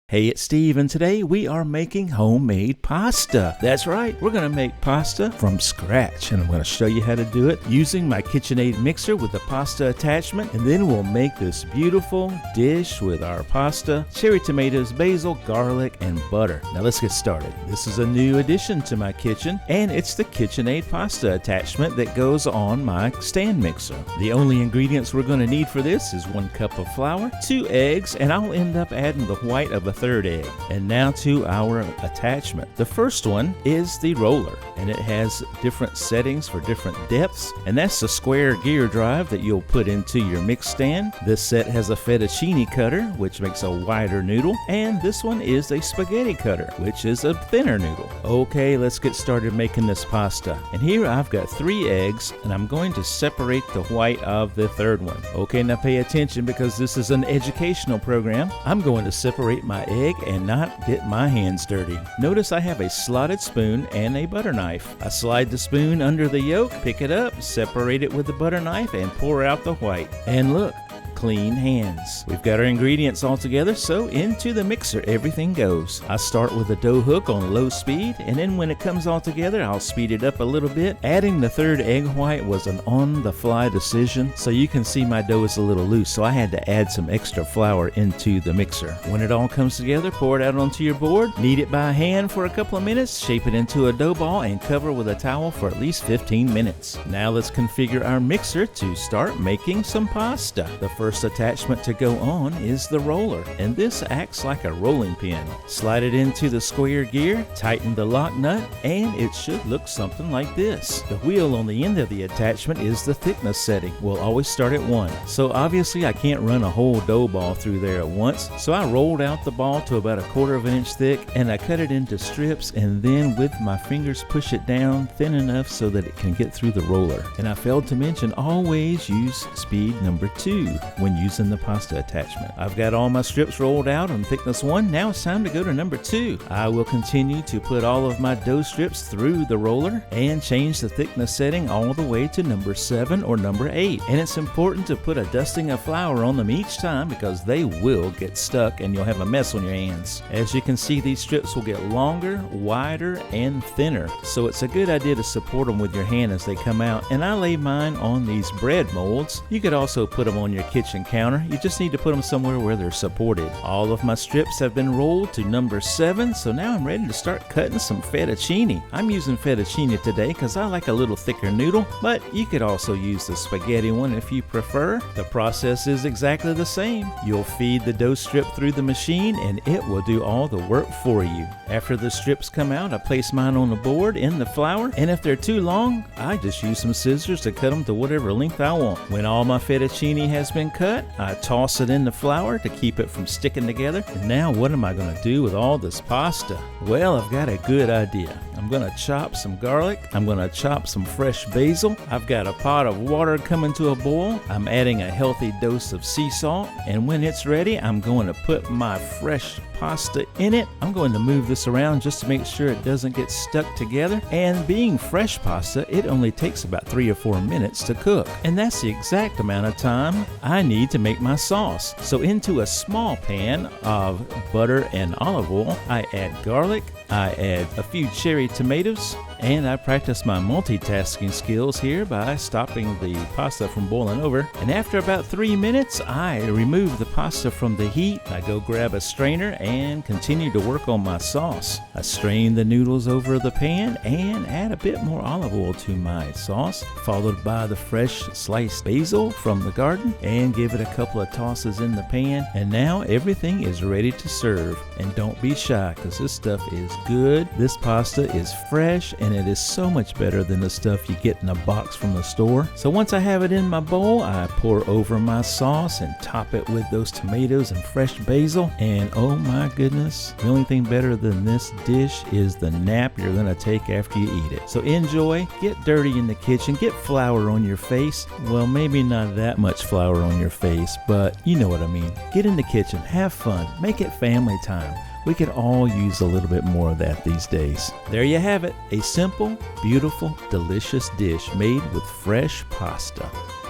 Hey, it's Steve, and today we are making homemade pasta. That's right, we're going to make pasta from scratch, and I'm going to show you how to do it using my KitchenAid mixer with the pasta attachment, and then we'll make this beautiful dish with our pasta, cherry tomatoes, basil, garlic, and butter. Now let's get started. This is a new addition to my kitchen, and it's the KitchenAid pasta attachment that goes on my stand mixer. The only ingredients we're going to need for this is 1 cup of flour, 2 eggs, and I'll end up adding the white of a third egg. And now to our attachment. The first one is the roller, and it has different settings for different depths, and that's the square gear drive that you'll put into your mix stand. This set has a fettuccine cutter, which makes a wider noodle, and this one is a spaghetti cutter, which is a thinner noodle. Okay, let's get started making this pasta. And here I've got 3 eggs, and I'm going to separate the white of the third one. Okay, now pay attention because this is an educational program. I'm going to separate my egg and not get my hands dirty. Notice I have a slotted spoon and a butter knife. I slide the spoon under the yolk, pick it up, separate it with the butter knife, and pour out the white. And look, clean hands. We've got our ingredients all together, so into the mixer everything goes. I start with a dough hook on low speed, and then when it comes all together, I'll speed it up a little bit. Adding the third egg white was an on-the-fly decision, so you can see my dough is a little loose, so I had to add some extra flour into the mixer. When it all comes together, pour it out onto your board, knead it by hand for a couple of minutes, shape it into a dough ball, and cover with a towel for at least 15 minutes. Now let's configure our mixer to start making some pasta. The first attachment to go on is the roller, and this acts like a rolling pin. Slide it into the square gear, tighten the lock nut, and it should look something like this. The wheel on the end of the attachment is the thickness setting. We'll always start at 1. So obviously I can't run a whole dough ball through there at once, so I rolled out the ball to about 1/4 inch thick, and I cut it into strips, and then with my fingers push it down thin enough so that it can get through the roller. And I failed to mention, always use speed number 2 when using the pasta attachment. I've got all my strips rolled out on thickness 1. Now it's time to go to number 2. I will continue to put all of my dough strips through the roller and change the thickness setting all the way to number 7 or number 8. And it's important to put a dusting of flour on them each time because they will get stuck and you'll have a mess on your hands. As you can see, these strips will get longer, wider, and thinner. So it's a good idea to support them with your hand as they come out. And I lay mine on these bread molds. You could also put them on your kitchen counter. You just need to put them somewhere where they're supported. All of my strips have been rolled to number 7, so now I'm ready to start cutting some fettuccine. I'm using fettuccine today because I like a little thicker noodle, but you could also use the spaghetti one if you prefer. The process is exactly the same. You'll feed the dough strip through the machine and it will do all the work for you. After the strips come out, I place mine on the board in the flour, and if they're too long, I just use some scissors to cut them to whatever length I want. When all my fettuccine has been cut, I toss it in the flour to keep it from sticking together. And now what am I going to do with all this pasta? Well, I've got a good idea. I'm going to chop some garlic. I'm going to chop some fresh basil. I've got a pot of water coming to a boil. I'm adding a healthy dose of sea salt. And when it's ready, I'm going to put my fresh pasta in it. I'm going to move this around just to make sure it doesn't get stuck together. And being fresh pasta, it only takes about 3 or 4 minutes to cook. And that's the exact amount of time I need to make my sauce. So into a small pan of butter and olive oil, I add garlic, I add a few cherry tomatoes, and I practice my multitasking skills here by stopping the pasta from boiling over. And after about 3 minutes, I remove the pasta from the heat. I go grab a strainer and continue to work on my sauce. I strain the noodles over the pan and add a bit more olive oil to my sauce, followed by the fresh sliced basil from the garden, and give it a couple of tosses in the pan. And now everything is ready to serve. And don't be shy because this stuff is good. This pasta is fresh and it is so much better than the stuff you get in a box from the store. So once I have it in my bowl, I pour over my sauce and top it with those tomatoes and fresh basil. And oh my goodness, the only thing better than this dish is the nap you're gonna take after you eat it. So enjoy, get dirty in the kitchen, get flour on your face. Well, maybe not that much flour on your face, but you know what I mean. Get in the kitchen, have fun, make it family time. We could all use a little bit more of that these days. There you have it, a simple, beautiful, delicious dish made with fresh pasta.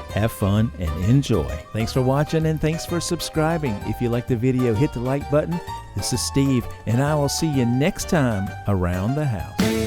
have fun, and enjoy. Thanks for watching and thanks for subscribing. If you like the video, hit the like button. This is Steve, and I will see you next time around the house.